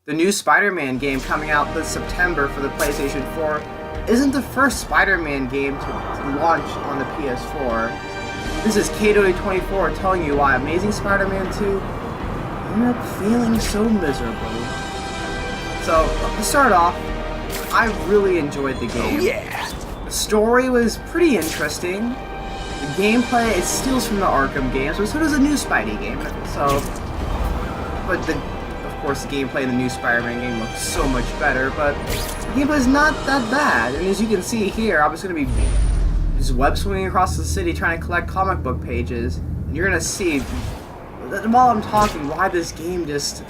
The new Spider-Man game coming out this September for the PlayStation 4 isn't the first Spider-Man game to launch on the PS4. This is Kato24 telling you why Amazing Spider-Man 2 ended up feeling so miserably. So, to start off, I really enjoyed the game. Oh, yeah. The story was pretty interesting. The gameplay, it steals from the Arkham games, but so does a new Spidey game. So, but of course, the gameplay in the new Spider-Man game looks so much better, but the gameplay is not that bad. And as you can see here, I'm just going to be just web swinging across the city trying to collect comic book pages, and you're going to see, while I'm talking, why this game just,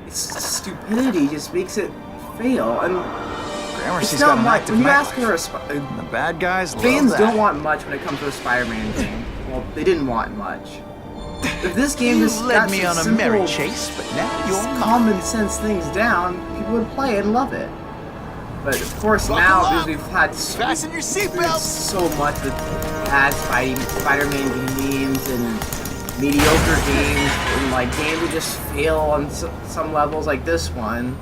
its stupidity just makes it fail. And It's not much. When you ask for the bad guys, fans don't want much when it comes to a Spider-Man game. Well, they didn't want much. If this game just led me on a merry chase, but now you're common sense things down, people would play it and love it. But of course now, because we've had fasten your seatbelts so much with bad Spider-Man memes and mediocre games, and like games that just fail on some levels, like this one.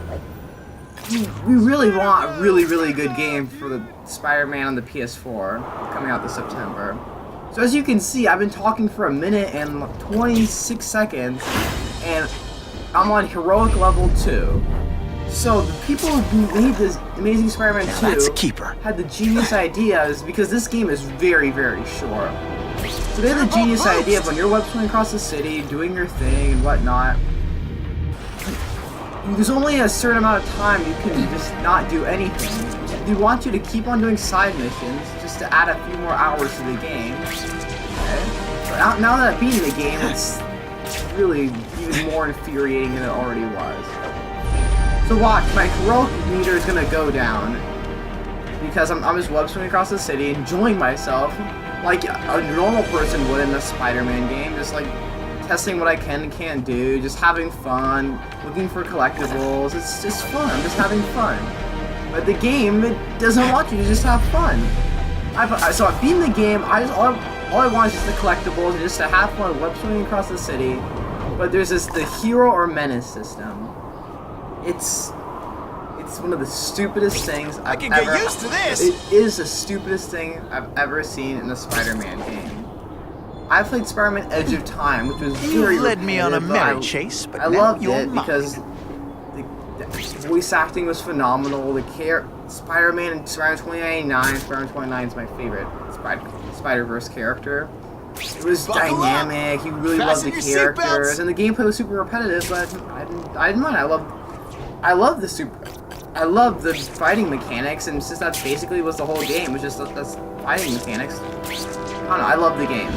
We really want a really good game for the Spider-Man on the PS4 coming out this September. So as you can see, I've been talking for a minute and 26 seconds, and I'm on heroic level 2. So the people who made this Amazing Spider-Man 2 that's a keeper. Had the genius ideas, because this game is very short. So they had the genius idea of when you're web swinging across the city, doing your thing and whatnot. There's only a certain amount of time you can just not do anything. They want you to keep on doing side missions just to add a few more hours to the game. Okay? But now that I've beaten the game, it's really even more infuriating than it already was. So watch, my heroic meter is gonna go down because I'm just web swimming across the city, enjoying myself like a normal person would in a Spider-Man game, just like testing what I can and can't do, just having fun, looking for collectibles. It's just fun. I'm just having fun. But the game, it doesn't want you to just have fun. So I've beaten the game. All I want is just the collectibles and just to have fun web swimming across the city. But there's the hero or menace system. It's one of the stupidest things I can get used to this. It is the stupidest thing I've ever seen in a Spider-Man game. I played Spider-Man Edge of Time, which was very led me on a merry chase, but I now loved you're it because the voice acting was phenomenal. Spider-Man in Spider-Man 2099, Spider-Man 2099 is my favorite Spider-Verse character. It was dynamic. You really loved the characters, and the gameplay was super repetitive, but I didn't mind. I love the fighting mechanics, and since that basically was the whole game, was just that's fighting mechanics. I don't know. I love the game.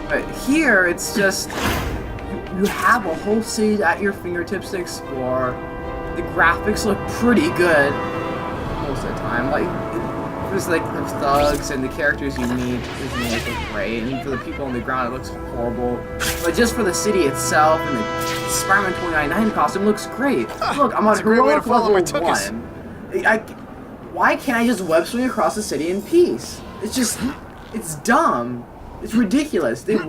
But here, it's just, you have a whole city at your fingertips to explore. The graphics look pretty good most of the time. Like, there's like the thugs and the characters you meet, look great. And for the people on the ground, it looks horrible. But just for the city itself, and the Spider-Man 2099 costume looks great. Look, I'm on heroic level 1. Why can't I just web swing across the city in peace? It's dumb. It's ridiculous. The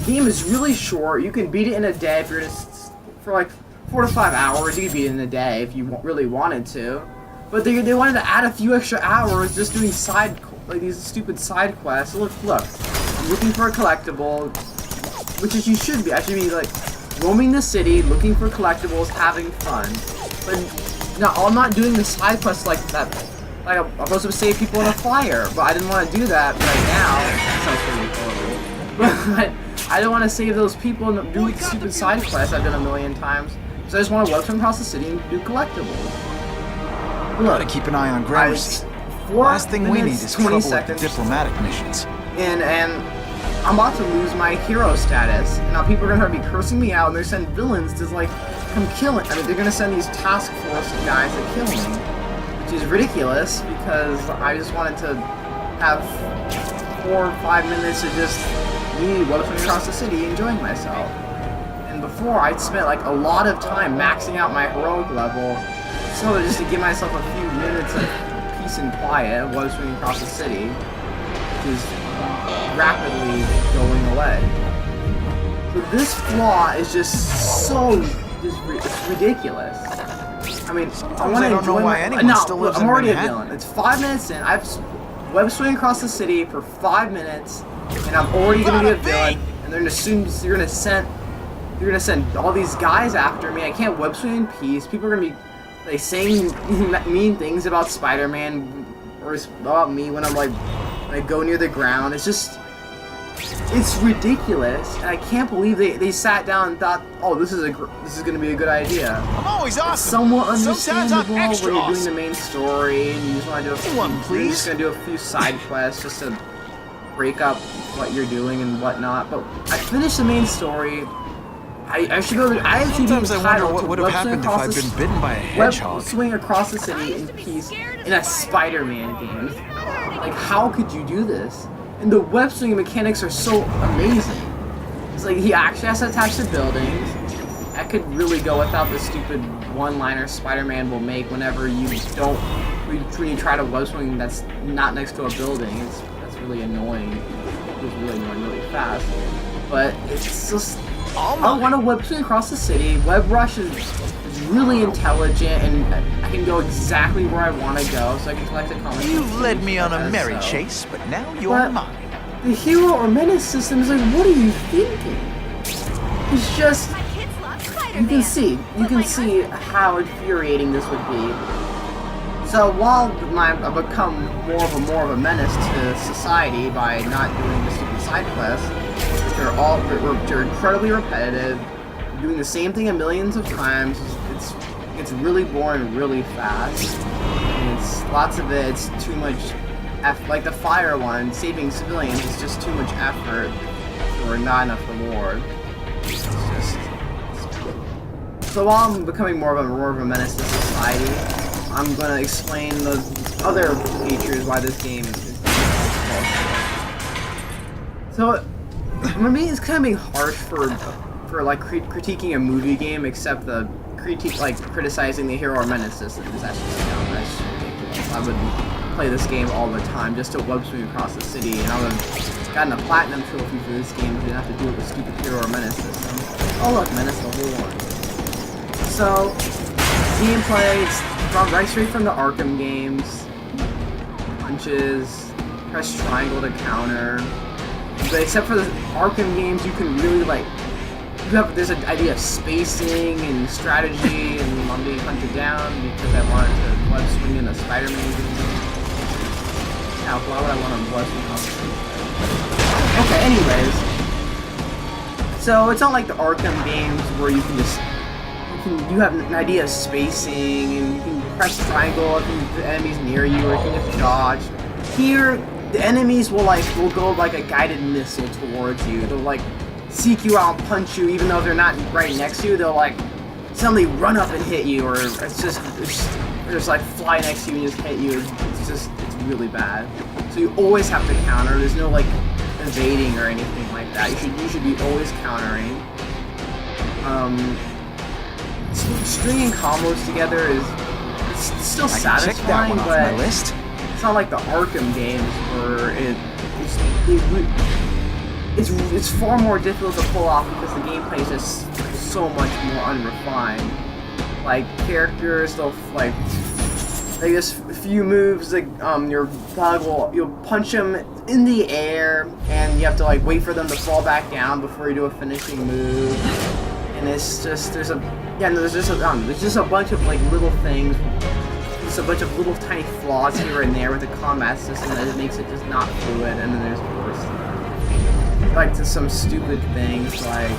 game is really short. You can beat it in a day if you're just for like 4 to 5 hours. You can beat it in a day if you really wanted to. But they wanted to add a few extra hours just doing these stupid side quests. Look. I'm looking for a collectible, which is you should be. I should be like roaming the city, looking for collectibles, having fun. But no, I'm not doing the side quests like that. Like, I'm supposed to save people in a fire, but I didn't want to do that right now. That sounds pretty horrible. But I don't want to save those people and do stupid side quests I've done a million times. So I just want to web swim across the city and do collectibles. Look, gotta keep an eye on Gramercy. Last thing we need is trouble with the diplomatic missions. And I'm about to lose my hero status. Now people are gonna be cursing me out, and they're sending villains to like come kill it. I mean, they're gonna send these task force guys to kill me. Which is ridiculous, because I just wanted to have 4 or 5 minutes to just me walking across the city enjoying myself. And before, I'd spent like a lot of time maxing out my heroic level, so just to give myself a few minutes of peace and quiet while swinging across the city, which is rapidly going away. So this flaw is just it's ridiculous. I mean, Sometimes I want I to don't know enjoy why my... anyone No, still lives I'm in already Manhattan. a villain. It's 5 minutes in. I've web swing across the city for 5 minutes, and I'm already going to be a villain. And they're going to send all these guys after me. I can't web swing in peace. People are going to be like saying mean things about Spider-Man or about me when I go near the ground. It's ridiculous, and I can't believe they sat down and thought, oh, this is going to be a good idea. I'm always awesome. It's somewhat Sometimes I'm understandable where extra you're doing awesome. the main story and you just want to do you're just going to do a few side quests just to break up what you're doing and whatnot. But I finished the main story. I should go. I actually Sometimes I wonder title what to would have web swing happened if across I'd the been bitten by a web hedgehog. swing across the city in peace in a Spider-Man game. Like, how could you do this? And the web swinging mechanics are so amazing. It's like he actually has to attach to buildings. I could really go without the stupid one-liner Spider-Man will make whenever you when you try to web swing that's not next to a building. That's really annoying. It was really annoying really fast. But it's just I want to web swing across the city. Web Rush is really intelligent, and I can go exactly where I want to go, so I can collect a comic. You've led me on a merry chase, but now you're mine. The hero or menace system is like, what are you thinking? It's just you can see how infuriating this would be. So while I've become more of a menace to society by not doing the stupid side quests, which are incredibly repetitive, doing the same thing a millions of times, it's really boring really fast. And it's lots of it's too much like the fire one, saving civilians is just too much effort or not enough reward. So while I'm becoming more of a menace to society, I'm gonna explain the other features why this game is so for me it's kind of being harsh for like critiquing a movie game, except the criticizing the hero or menace system is actually that's ridiculous. I would play this game all the time just to web swing across the city, and I would have gotten a platinum trophy for this game if you didn't have to deal with the stupid hero or menace system. Oh look, menace level 1. So gameplay, it's from right straight from the Arkham games. Punches, press triangle to counter. But except for the Arkham games, you can really there's an idea of spacing and strategy, and I'm being hunted down because I wanted to web swing in a Spider-Man game. Now, why would I want to web swing? Okay, anyways. So it's not like the Arkham games where you can just you have an idea of spacing and you can press triangle if the enemy's near you, or you can just dodge. Here, the enemies will go like a guided missile towards you. They'll seek you out and punch you, even though they're not right next to you. They'll suddenly run up and hit you, or it's just fly next to you and just hit you. It's really bad. So you always have to counter. There's no evading or anything like that. You should be always countering. Stringing combos together it's still satisfying, but it's not like the Arkham games where it's far more difficult to pull off because the gameplay is just so much more unrefined. Like characters, they'll just a few moves. Your dog you'll punch them in the air, and you have to wait for them to fall back down before you do a finishing move. And it's just there's just a bunch of little things, just a bunch of little tiny flaws here and there with the combat system that makes it just not fluid. And then there's of course some stupid things the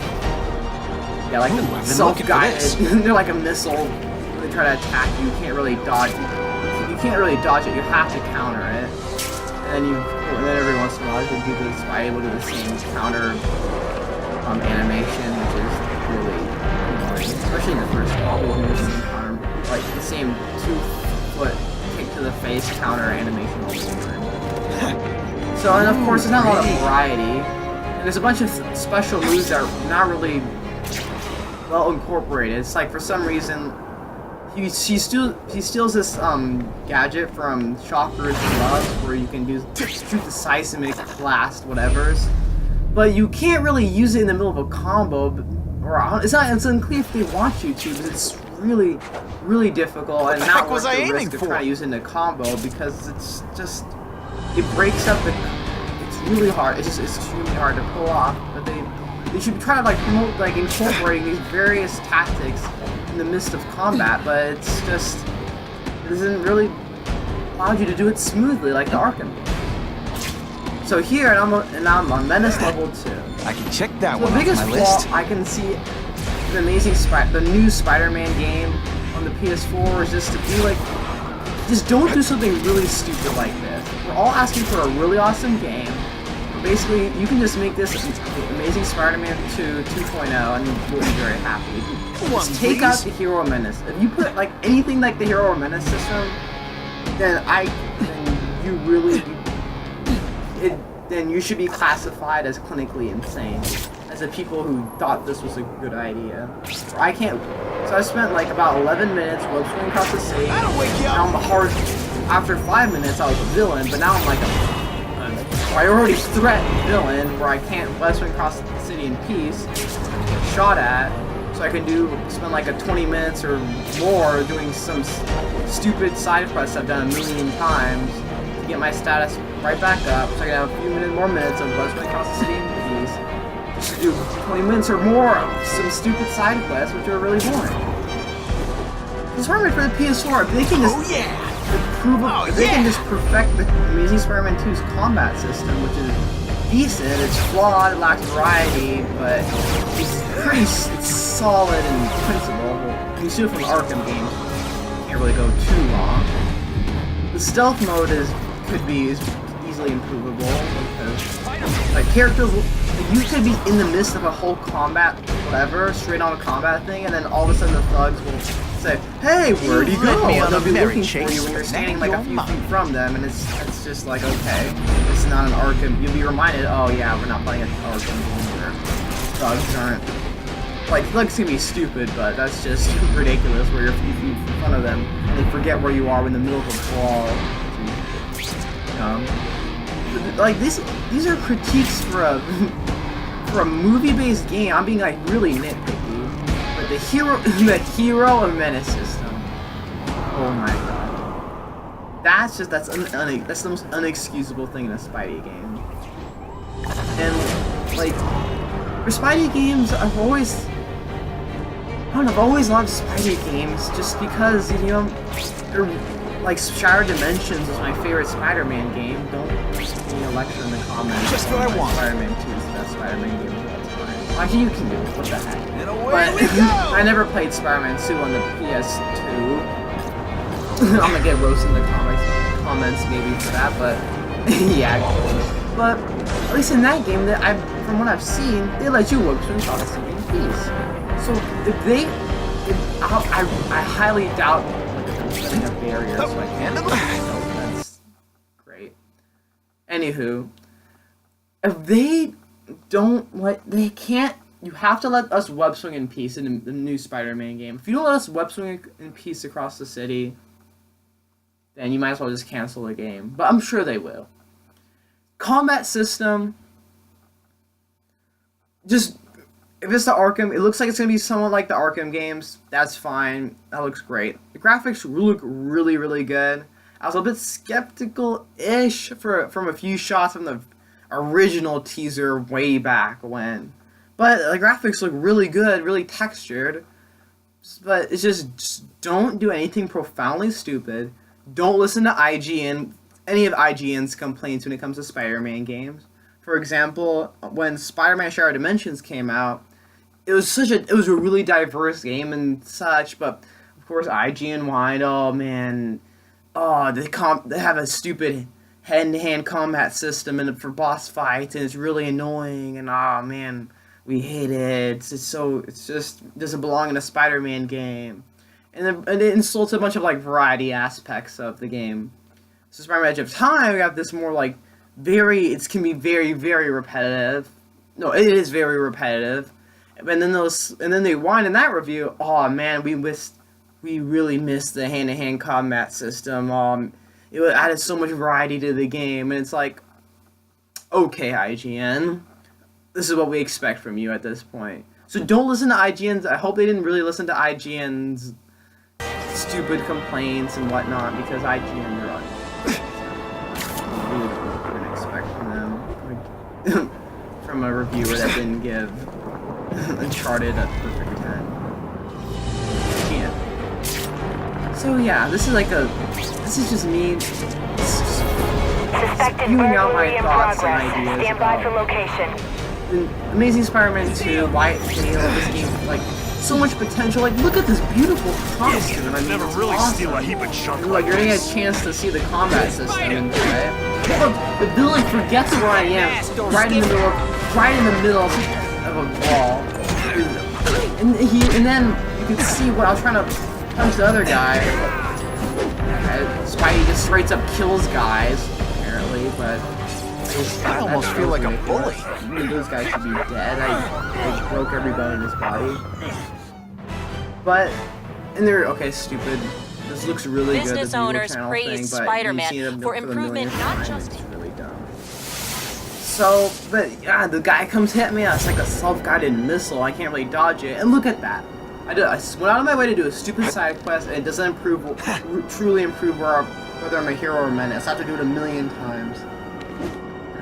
self-guided. They're like a missile. When they try to attack you, you can't really dodge. You can't really dodge it. You have to counter it. And then every once in a while, you do this. I able to do the same counter animation, which is really annoying, especially in the first level. The same 2-foot kick to the face counter animation all the time. So, and of course, there's not a lot of variety, and there's a bunch of special moves that are not really well incorporated. It's for some reason he steals this gadget from Shocker's gloves where you can shoot the seismic blast whatever's. But you can't really use it in the middle of a combo, or it's unclear if they want you to, because it's really, really difficult and not worth was I the aiming risk of for? trying to use it in a combo because it's just, it breaks up the, it's really hard, it's extremely hard to pull off, but they should try to like promote like incorporating these various tactics in the midst of combat, but it's just, it doesn't really allow you to do it smoothly like the Arkham game. So here, and I'm on Menace level 2. I can check that The one off biggest my flaw list. I can see the new Spider-Man game on the PS4 is just to be like, just don't do something really stupid like this. We're all asking for a really awesome game. Basically, you can just make this Amazing Spider-Man 2 2.0 and you'll be very happy. Just take out the Hero Menace. If you put like anything like the Hero Menace system, then then you should be classified as clinically insane, as the people who thought this was a good idea. So I spent like about 11 minutes web swinging across the city. That'll wake you Now up. after 5 minutes I was a villain, but now I'm like a priority threat villain where I can't web swing across the city in peace, get shot at. So I can spend like a 20 minutes or more doing some stupid side quests I've done a million times to get my status right back up, so I can have a few more minutes of web swing across the city in peace. Just to do 20 minutes or more of some stupid side quests, which are really boring. It's hard for the PS4. If they can just if they can just perfect the Amazing Spider-Man 2's combat system, which is decent, it's flawed, it lacks variety, but it's solid in principle. Well, you see it from the Arkham games, can't really go too wrong. The stealth mode is easily improvable because like characters, you could be in the midst of a whole combat, whatever, straight on a combat thing, and then all of a sudden the thugs will say, "Hey, where'd he go?" And they'll be looking for you when you're standing like a few feet from them, and it's just like, okay, it's not an Arkham. You'll be reminded, oh yeah, we're not playing an Arkham game where thugs aren't. Like, thugs can be stupid, but that's just ridiculous where you're a few feet in front of them and they forget where you are in the middle of a brawl. Like these are critiques for a movie-based game. I'm being like really nitpicky, but the Hero and Menace system. Oh my god, that's the most unexcusable thing in a Spidey game. And like for Spidey games, I've always loved Spidey games just because they're. Like, Shattered Dimensions is my favorite Spider-Man game. Don't give me a lecture in the comments. Just what I want. Spider-Man 2 is the best Spider-Man game of all time. Actually, you can do it. What the heck? And away But we go. I never played Spider-Man 2 on the PS2. I'm gonna get roasted in the comments maybe for that, but yeah. But at least in that game, from what I've seen, they let you work through across the city in peace. So I highly doubt setting up barriers, so I can't. That's great. Anywho, if they can't. You have to let us web swing in peace in the new Spider-Man game. If you don't let us web swing in peace across the city, then you might as well just cancel the game. But I'm sure they will. Combat system. Just. If it's the Arkham, it looks like it's going to be somewhat like the Arkham games. That's fine. That looks great. The graphics look really, really good. I was a bit skeptical-ish from a few shots from the original teaser way back when. But the graphics look really good, really textured. But it's just don't do anything profoundly stupid. Don't listen to any of IGN's complaints when it comes to Spider-Man games. For example, when Spider-Man Shattered Dimensions came out, it was a really diverse game and such, but of course IGN whined, oh man, they have a stupid hand-to-hand combat system for boss fights and it's really annoying and oh man, we hate it. It just doesn't belong in a Spider-Man game. And it insults a bunch of like variety aspects of the game. So Spider-Man Edge of Time, we have this more like it can be very, very repetitive. No, it is very repetitive. And then they whine in that review, oh man, we really missed the hand-to-hand combat system. It added so much variety to the game, and it's like, okay, IGN, this is what we expect from you at this point. So don't listen to IGN's. I hope they didn't really listen to IGN's stupid complaints and whatnot because IGN are on. What can I expect from them? Like, from a reviewer that didn't give Uncharted a perfect 10. Yeah. So yeah, this is just me spewing out my thoughts and ideas. Stand by for location. Amazing Spider-Man 2, why this game, like, so much potential. Like, look at this beautiful costume. I mean, never it's really awesome. steal a heap of junk Like, like you're gonna get this. a chance to see the combat system in today. Look, the villain forgets where I am, right in the middle of a wall. And then you can see what I was trying to punch the other guy. Spidey just straight up kills guys, apparently, but I almost feel like a bully. I mean, those guys should be dead. I broke every bone in his body. But, and they're, okay, stupid. This looks really good. Business owners praised Spider-Man for improvement, not just... It's really dumb. So, but, yeah, the guy comes hit me. It's like a self-guided missile. I can't really dodge it. And look at that. I went out of my way to do a stupid side quest, and it doesn't truly improve whether I'm a hero or menace. I have to do it a million times.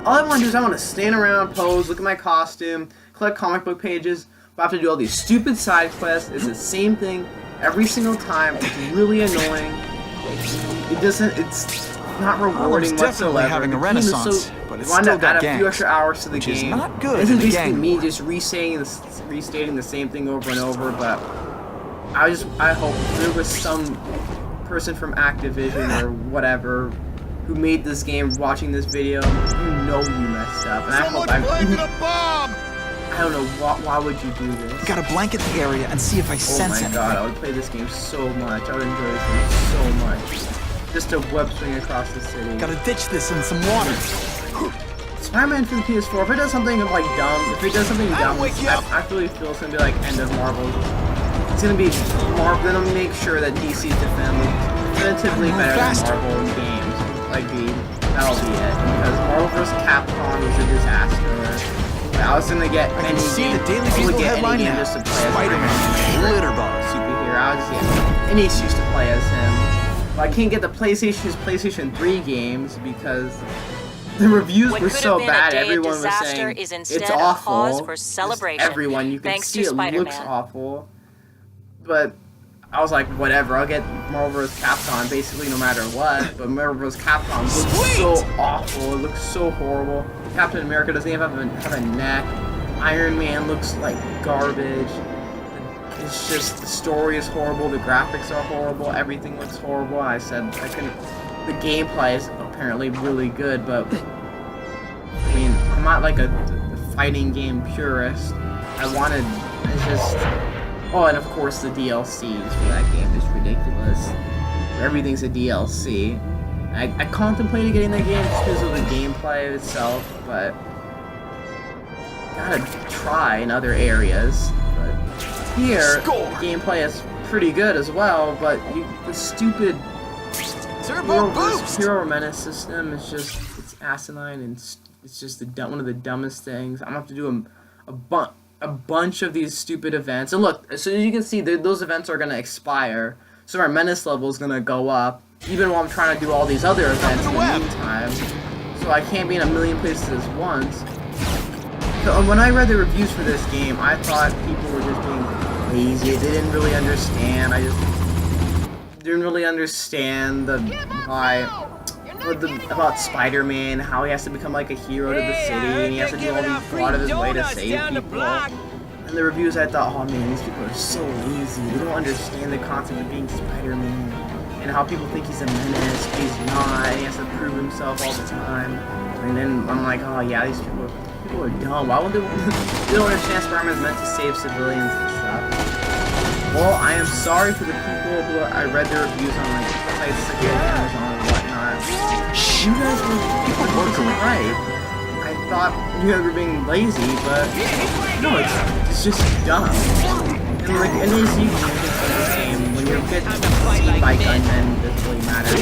All I want to do is I want to stand around, pose, look at my costume, collect comic book pages, but I have to do all these stupid side quests. It's the same thing every single time. It's really annoying. It's not rewarding Harlem's definitely whatsoever. having a The game is renaissance, so, but it's I wanted still to add got a few gangs, extra hours to the which game. is not good This in is a basically gang me mode. just restating the same thing over and over, but I hope there was some person from Activision or whatever who made this game watching this video, you know you messed up, and I hope I don't know, why would you do this? Gotta blanket the area and see if I Oh sense my anything. god, I would play this game so much. I would enjoy this game so much. Just a web swing across the city. Gotta ditch this in some water. Spider-Man for the PS4, if it does something like dumb, I really feel it's gonna be like end of Marvel. It's gonna be Marvel, then I'll make sure that DC's definitively better than Marvel in games. That'll be it. Because Marvel vs. Capcom was a disaster. I was gonna get any game, the Daily I would Bugle get headline any game now. just to play as Spider-Man, Litterbug. superhero. I would just get any excuse to play as him. But I can't get the PlayStation 3 games because the reviews were so bad. Everyone was saying it's awful. For celebration. Everyone, you can Thanks see to it Spider-Man. looks awful. But I was like, whatever, I'll get Marvel vs. Capcom basically no matter what. But Marvel vs. Capcom looks so awful. It looks so horrible. Captain America doesn't even have a neck. Iron Man looks like garbage. It's just, the story is horrible, the graphics are horrible, everything looks horrible. I said I couldn't. The gameplay is apparently really good, but I mean, I'm not like a fighting game purist. It's just. Oh, and of course the DLCs for that game is ridiculous. Everything's a DLC. I contemplated getting that game just because of the gameplay itself, but gotta try in other areas. But here, the gameplay is pretty good as well, but the stupid hero menace system is just, it's asinine, and it's just one of the dumbest things. I'm gonna have to do a bunch of these stupid events. And look, so as you can see, those events are gonna expire, so our menace level is gonna go up, even while I'm trying to do all these other events in the meantime. So I can't be in a million places at once. So when I read the reviews for this game, I thought people were just being lazy. They didn't really understand. I just didn't really understand about Spider-Man, how he has to become like a hero to the city, and he has to do all these go out of his way to save people. And the reviews, I thought, oh man, these people are so lazy. They don't understand the concept of being Spider-Man, and how people think he's a menace, but he's not, and he has to prove himself all the time. And then I'm like, oh yeah, these people are dumb. Why would they don't understand Spider-Man's meant to save civilians and stuff. Well, I am sorry for the people who I read their reviews on like sites like Amazon and whatnot. You guys were right. I thought you guys were being lazy, but no, it's just dumb. And like, and as you can see in this game, when you're getting seen by gunmen, it doesn't really matter.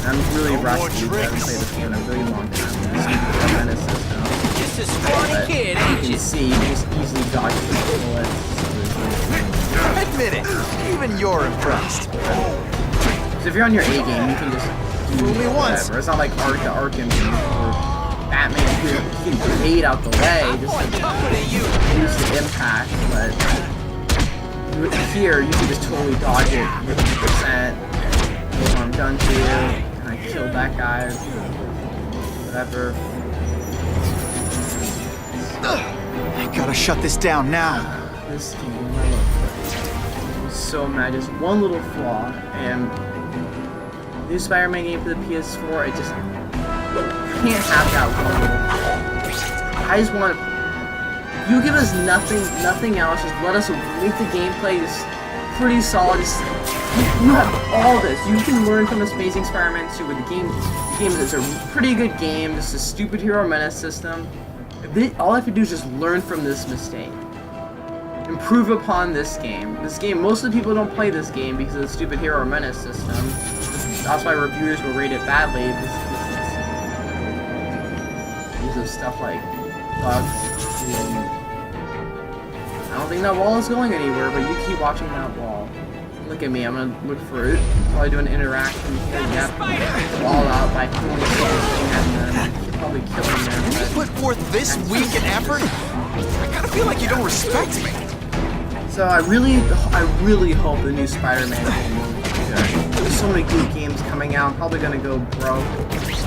I'm really rusty because I haven't played this game in a really long time. Just a scrawny kid, ain't you? You can see, you just easily dodge the bullets. Admit it, even you're impressed. So if you're on your A game, you can just do Fool me once. whatever. It's not like the Arkham game or Batman. You can fade out the way just to use the impact, but here you can just totally dodge it 50%. I'm done to you, and I killed that guy. Whatever. I gotta shut this down now. This game, I'm so mad. Just one little flaw, and new Spider-Man game for the PS4. It just can't have that one little flaw. I just want. You give us nothing else. Just let us make the gameplay just pretty solid. Just, you have all this. You can learn from this Amazing Spider-Man 2 with the game. The game is a pretty good game. Just a stupid hero menace system. All I have to do is just learn from this mistake. Improve upon this game. This game, most of the people don't play this game because of the stupid hero menace system. That's why reviewers will rate it badly. Because of stuff like bugs. I don't think that wall is going anywhere, but you keep watching that wall. Look at me, I'm gonna look for it. Probably do an interaction here. Yep. Wall out by throwing something at them. Probably killing them. You put forth this weak an effort? I kinda feel like you don't respect me. So I really hope the new Spider-Man game will be good. There's so many good games coming out. I'm probably gonna go broke.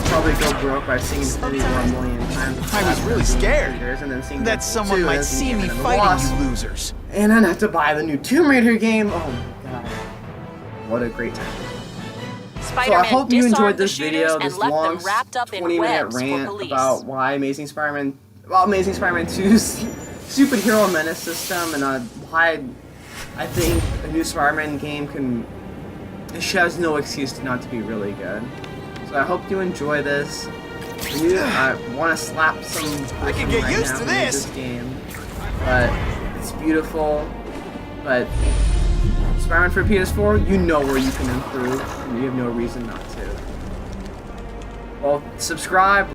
Probably go broke by seeing City 1 million times. I was really scared And then seeing that someone might see me fighting you losers. And then I have to buy the new Tomb Raider game. Oh my god. What a great time. So I hope you enjoyed this video, this long 20-minute rant about why Amazing Spider-Man 2's superhero menace system, and why I think a new Spider-Man game has no excuse not to be really good. So I hope you enjoy this. I want to slap some. I can get used to this game, but it's beautiful. But Spider-Man for PS4, you know where you can improve, and you have no reason not to. Well, subscribe.